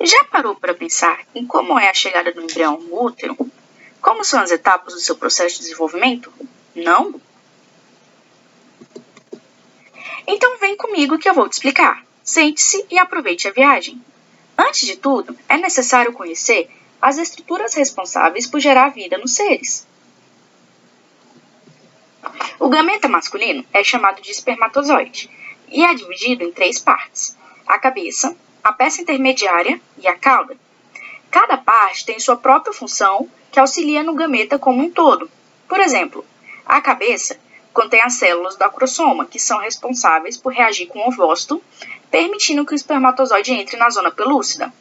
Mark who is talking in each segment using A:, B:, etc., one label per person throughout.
A: Já parou para pensar em como é a chegada do embrião no útero? Como são as etapas do seu processo de desenvolvimento? Não? Então vem comigo que eu vou te explicar. Sente-se e aproveite a viagem. Antes de tudo, é necessário conhecer as estruturas responsáveis por gerar vida nos seres. O gameta masculino é chamado de espermatozoide e é dividido em 3 partes: a cabeça, a peça intermediária e a cauda. Cada parte tem sua própria função que auxilia no gameta como um todo. Por exemplo, a cabeça contém as células do acrosoma, que são responsáveis por reagir com o ovócito, permitindo que o espermatozoide entre na zona pelúcida.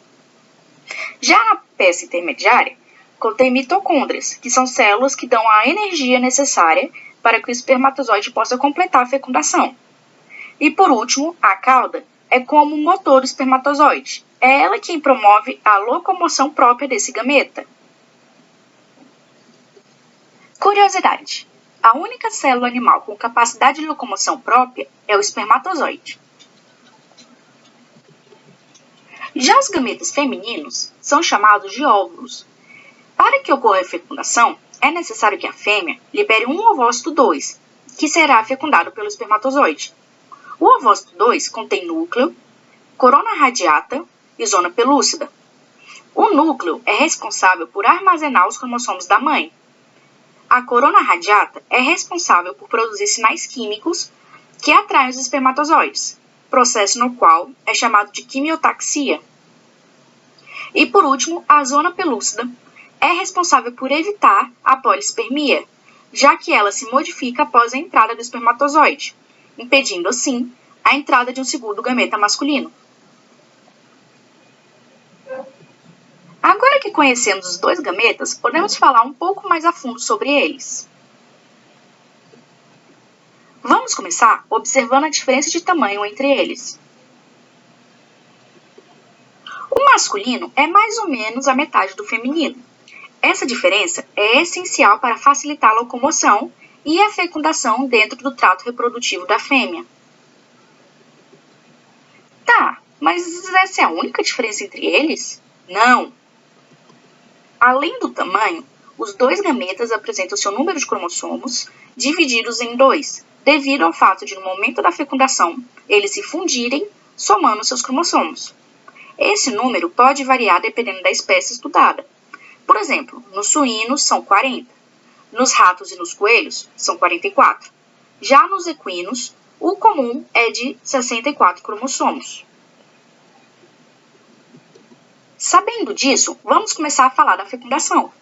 A: Já na peça intermediária, contém mitocôndrias, que são células que dão a energia necessária para que o espermatozoide possa completar a fecundação. E por último, a cauda é como o motor do espermatozoide. É ela quem promove a locomoção própria desse gameta. Curiosidade: a única célula animal com capacidade de locomoção própria é o espermatozoide. Já os gametas femininos são chamados de óvulos. Para que ocorra a fecundação, é necessário que a fêmea libere um ovócito 2, que será fecundado pelo espermatozoide. O ovócito 2 contém núcleo, corona radiata e zona pelúcida. O núcleo é responsável por armazenar os cromossomos da mãe. A corona radiata é responsável por produzir sinais químicos que atraem os espermatozoides, processo no qual é chamado de quimiotaxia. E por último, a zona pelúcida é responsável por evitar a polispermia, já que ela se modifica após a entrada do espermatozoide, impedindo assim a entrada de um segundo gameta masculino. Agora que conhecemos os 2 gametas, podemos falar um pouco mais a fundo sobre eles. Vamos começar observando a diferença de tamanho entre eles. O masculino é mais ou menos a metade do feminino. Essa diferença é essencial para facilitar a locomoção e a fecundação dentro do trato reprodutivo da fêmea. Tá, mas essa é a única diferença entre eles? Não! Além do tamanho, os 2 gametas apresentam seu número de cromossomos divididos em 2, devido ao fato de, no momento da fecundação, eles se fundirem, somando seus cromossomos. Esse número pode variar dependendo da espécie estudada. Por exemplo, nos suínos são 40, nos ratos e nos coelhos são 44. Já nos equinos, o comum é de 64 cromossomos. Sabendo disso, vamos começar a falar da fecundação.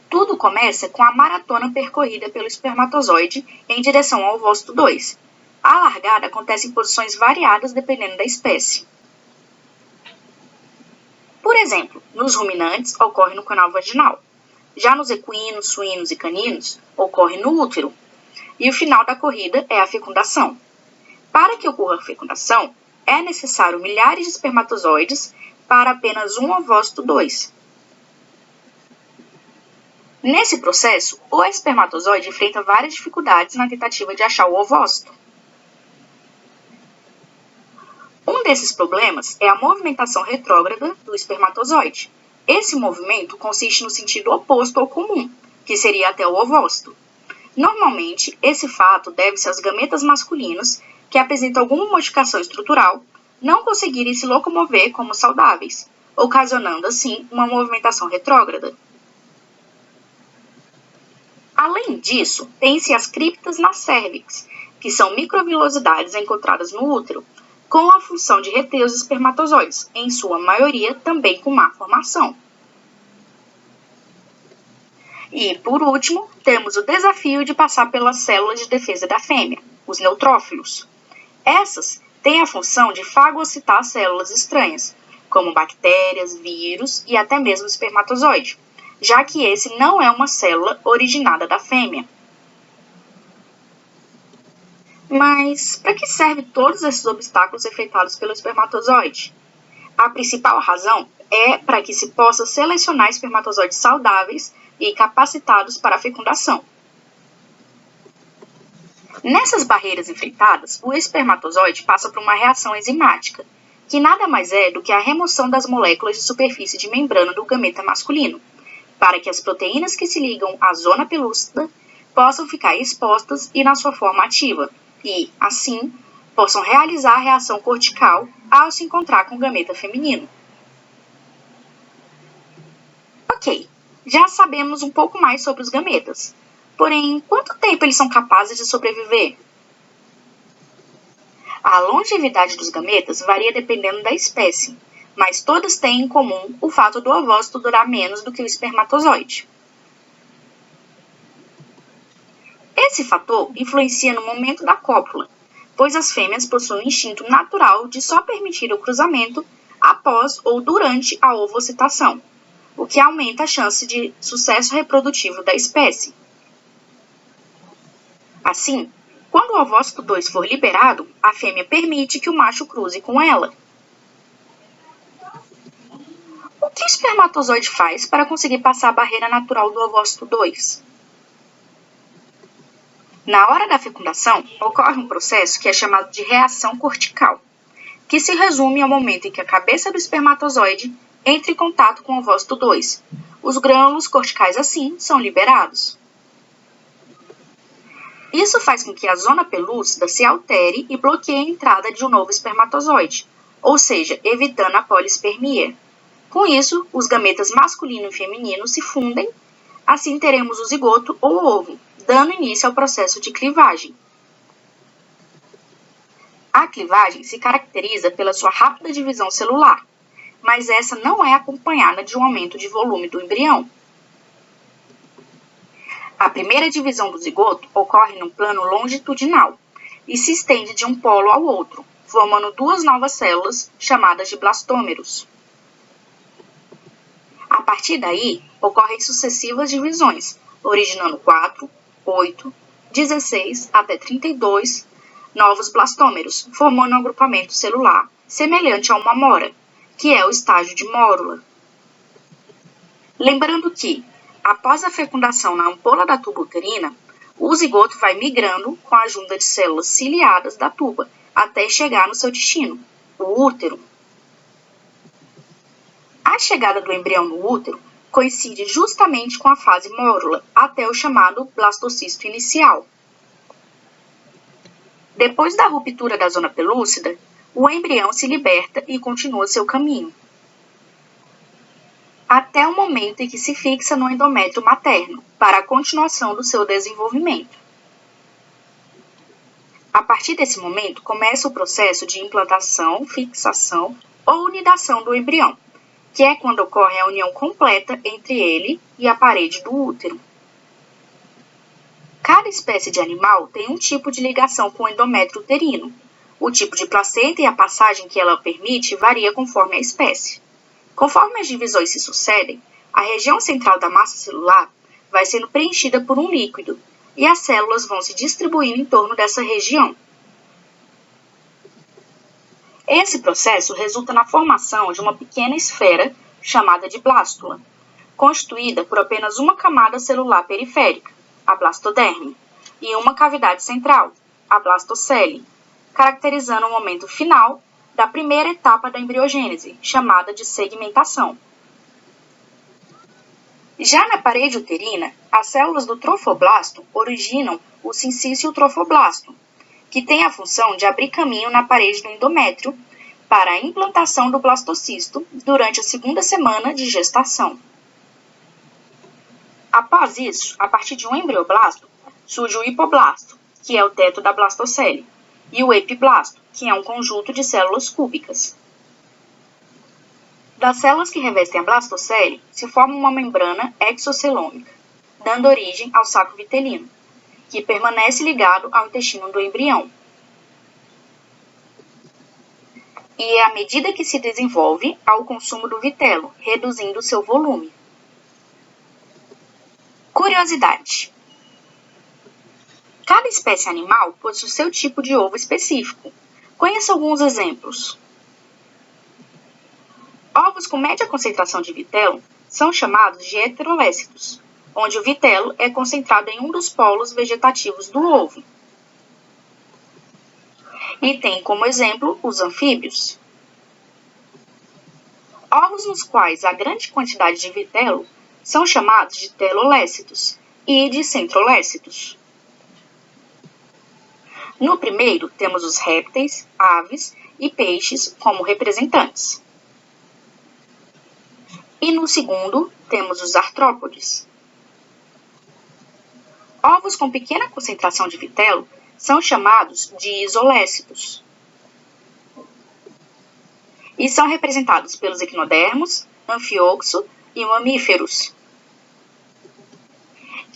A: Tudo começa com a maratona percorrida pelo espermatozoide em direção ao ovócito 2. A largada acontece em posições variadas dependendo da espécie. Por exemplo, nos ruminantes ocorre no canal vaginal. Já nos equinos, suínos e caninos ocorre no útero. E o final da corrida é a fecundação. Para que ocorra a fecundação, é necessário milhares de espermatozoides para apenas um ovócito 2. Nesse processo, o espermatozoide enfrenta várias dificuldades na tentativa de achar o ovócito. Um desses problemas é a movimentação retrógrada do espermatozoide. Esse movimento consiste no sentido oposto ao comum, que seria até o ovócito. Normalmente, esse fato deve-se aos gametas masculinos que apresentam alguma modificação estrutural não conseguirem se locomover como saudáveis, ocasionando assim uma movimentação retrógrada. Além disso, tem-se as criptas na cérvix, que são microvilosidades encontradas no útero, com a função de reter os espermatozoides, em sua maioria também com má formação. E, por último, temos o desafio de passar pelas células de defesa da fêmea, os neutrófilos. Essas têm a função de fagocitar células estranhas, como bactérias, vírus e até mesmo espermatozoide, já que esse não é uma célula originada da fêmea. Mas para que servem todos esses obstáculos enfrentados pelo espermatozoide? A principal razão é para que se possa selecionar espermatozoides saudáveis e capacitados para a fecundação. Nessas barreiras enfrentadas, o espermatozoide passa por uma reação enzimática, que nada mais é do que a remoção das moléculas de superfície de membrana do gameta masculino, para que as proteínas que se ligam à zona pelúcida possam ficar expostas e na sua forma ativa, e, assim, possam realizar a reação cortical ao se encontrar com o gameta feminino. Ok, já sabemos um pouco mais sobre os gametas. Porém, quanto tempo eles são capazes de sobreviver? A longevidade dos gametas varia dependendo da espécie, mas todas têm em comum o fato do ovócito durar menos do que o espermatozoide. Esse fator influencia no momento da cópula, pois as fêmeas possuem o instinto natural de só permitir o cruzamento após ou durante a ovocitação, o que aumenta a chance de sucesso reprodutivo da espécie. Assim, quando o ovócito 2 for liberado, a fêmea permite que o macho cruze com ela. O que o espermatozoide faz para conseguir passar a barreira natural do ovócito 2? Na hora da fecundação, ocorre um processo que é chamado de reação cortical, que se resume ao momento em que a cabeça do espermatozoide entra em contato com o ovócito 2. Os grânulos corticais, assim, são liberados. Isso faz com que a zona pelúcida se altere e bloqueie a entrada de um novo espermatozoide, ou seja, evitando a polispermia. Com isso, os gametas masculino e feminino se fundem, assim teremos o zigoto ou ovo, dando início ao processo de clivagem. A clivagem se caracteriza pela sua rápida divisão celular, mas essa não é acompanhada de um aumento de volume do embrião. A primeira divisão do zigoto ocorre num plano longitudinal e se estende de um polo ao outro, formando duas novas células chamadas de blastômeros. A partir daí, ocorrem sucessivas divisões, originando 4, 8, 16 até 32 novos blastômeros, formando um agrupamento celular semelhante a uma mora, que é o estágio de mórula. Lembrando que, após a fecundação na ampola da tuba uterina, o zigoto vai migrando com a junta de células ciliadas da tuba até chegar no seu destino, o útero. A chegada do embrião no útero coincide justamente com a fase mórula, até o chamado blastocisto inicial. Depois da ruptura da zona pelúcida, o embrião se liberta e continua seu caminho, até o momento em que se fixa no endométrio materno, para a continuação do seu desenvolvimento. A partir desse momento, começa o processo de implantação, fixação ou unidação do embrião, que é quando ocorre a união completa entre ele e a parede do útero. Cada espécie de animal tem um tipo de ligação com o endométrio uterino. O tipo de placenta e a passagem que ela permite varia conforme a espécie. Conforme as divisões se sucedem, a região central da massa celular vai sendo preenchida por um líquido e as células vão se distribuindo em torno dessa região. Esse processo resulta na formação de uma pequena esfera chamada de blástula, constituída por apenas uma camada celular periférica, a blastoderme, e uma cavidade central, a blastocele, caracterizando o momento final da primeira etapa da embriogênese, chamada de segmentação. Já na parede uterina, as células do trofoblasto originam o sincício trofoblasto, que tem a função de abrir caminho na parede do endométrio para a implantação do blastocisto durante a segunda semana de gestação. Após isso, a partir de um embrioblasto, surge o hipoblasto, que é o teto da blastocele, e o epiblasto, que é um conjunto de células cúbicas. Das células que revestem a blastocele, se forma uma membrana exocelômica, dando origem ao saco vitelino, que permanece ligado ao intestino do embrião. E é à medida que se desenvolve ao consumo do vitelo, reduzindo seu volume. Curiosidade: cada espécie animal possui seu tipo de ovo específico. Conheça alguns exemplos. Ovos com média concentração de vitelo são chamados de heterolécitos, onde o vitelo é concentrado em um dos polos vegetativos do ovo. E tem como exemplo os anfíbios. Ovos nos quais há grande quantidade de vitelo são chamados de telolécitos e de centrolécitos. No primeiro, temos os répteis, aves e peixes como representantes. E no segundo, temos os artrópodes. Ovos com pequena concentração de vitelo são chamados de isolécitos e são representados pelos equinodermos, anfíoxo e mamíferos.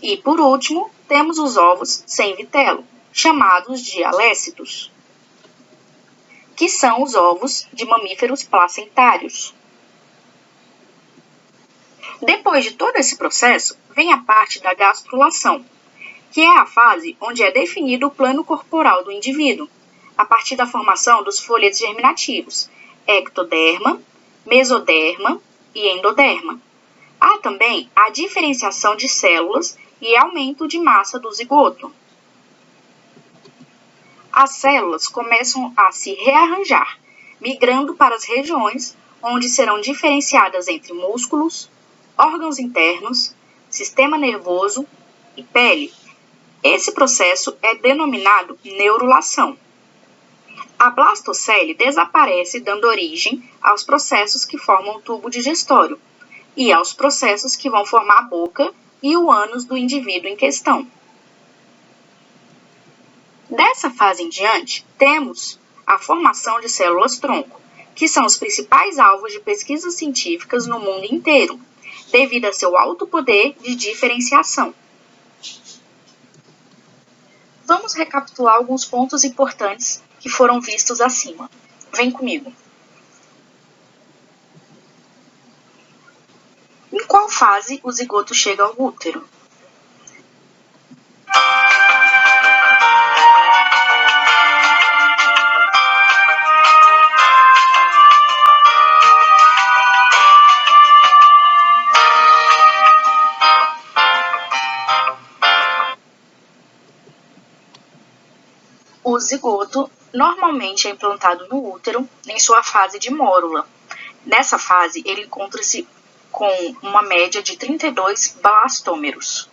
A: E, por último, temos os ovos sem vitelo, chamados de alécitos, que são os ovos de mamíferos placentários. Depois de todo esse processo, vem a parte da gastrulação, que é a fase onde é definido o plano corporal do indivíduo, a partir da formação dos folhetos germinativos, ectoderma, mesoderma e endoderma. Há também a diferenciação de células e aumento de massa do zigoto. As células começam a se rearranjar, migrando para as regiões onde serão diferenciadas entre músculos, órgãos internos, sistema nervoso e pele. Esse processo é denominado neurulação. A blastocele desaparece, dando origem aos processos que formam o tubo digestório e aos processos que vão formar a boca e o ânus do indivíduo em questão. Dessa fase em diante, temos a formação de células-tronco, que são os principais alvos de pesquisas científicas no mundo inteiro, devido a seu alto poder de diferenciação. Vamos recapitular alguns pontos importantes que foram vistos acima. Vem comigo. Em qual fase o zigoto chega ao útero? O zigoto normalmente é implantado no útero em sua fase de mórula. Nessa fase, ele encontra-se com uma média de 32 blastômeros.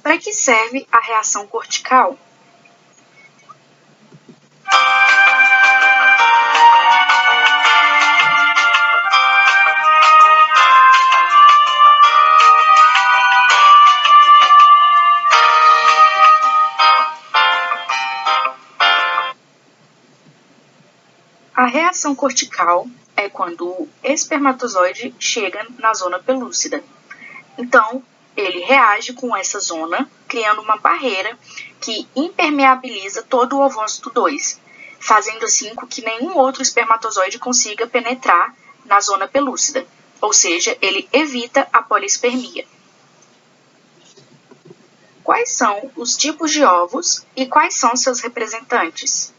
A: Para que serve a reação cortical? A reação cortical é quando o espermatozoide chega na zona pelúcida. Então, ele reage com essa zona, criando uma barreira que impermeabiliza todo o ovócito 2, fazendo assim com que nenhum outro espermatozoide consiga penetrar na zona pelúcida, ou seja, ele evita a polispermia. Quais são os tipos de ovos e quais são seus representantes?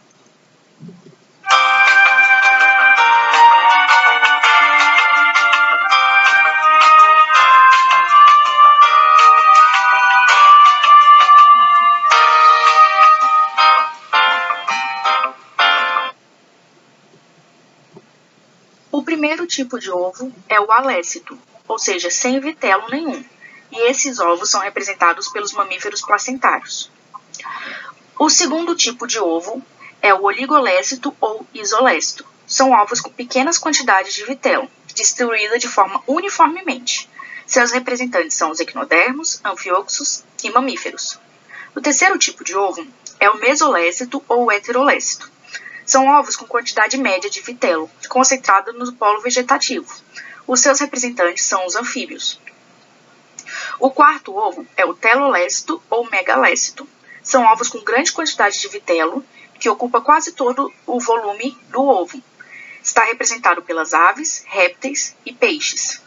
A: O primeiro tipo de ovo é o alécito, ou seja, sem vitelo nenhum, e esses ovos são representados pelos mamíferos placentários. O segundo tipo de ovo é o oligolécito ou isolécito. São ovos com pequenas quantidades de vitelo, distribuída de forma uniformemente. Seus representantes são os equinodermos, anfíoxos e mamíferos. O terceiro tipo de ovo é o mesolécito ou heterolécito. São ovos com quantidade média de vitelo, concentrada no polo vegetativo. Os seus representantes são os anfíbios. O quarto ovo é o telolécito ou megalécito. São ovos com grande quantidade de vitelo, que ocupa quase todo o volume do ovo. Está representado pelas aves, répteis e peixes.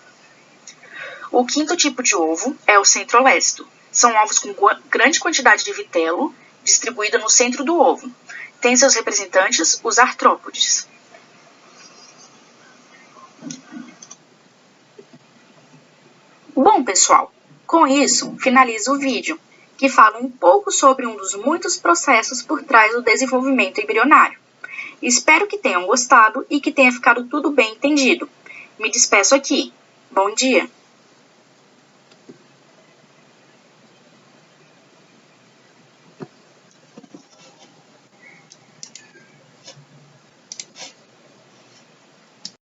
A: O quinto tipo de ovo é o centrolécito. São ovos com grande quantidade de vitelo, distribuída no centro do ovo. Tem seus representantes os artrópodes. Bom, pessoal, com isso finalizo o vídeo, que fala um pouco sobre um dos muitos processos por trás do desenvolvimento embrionário. Espero que tenham gostado e que tenha ficado tudo bem entendido. Me despeço aqui. Bom dia!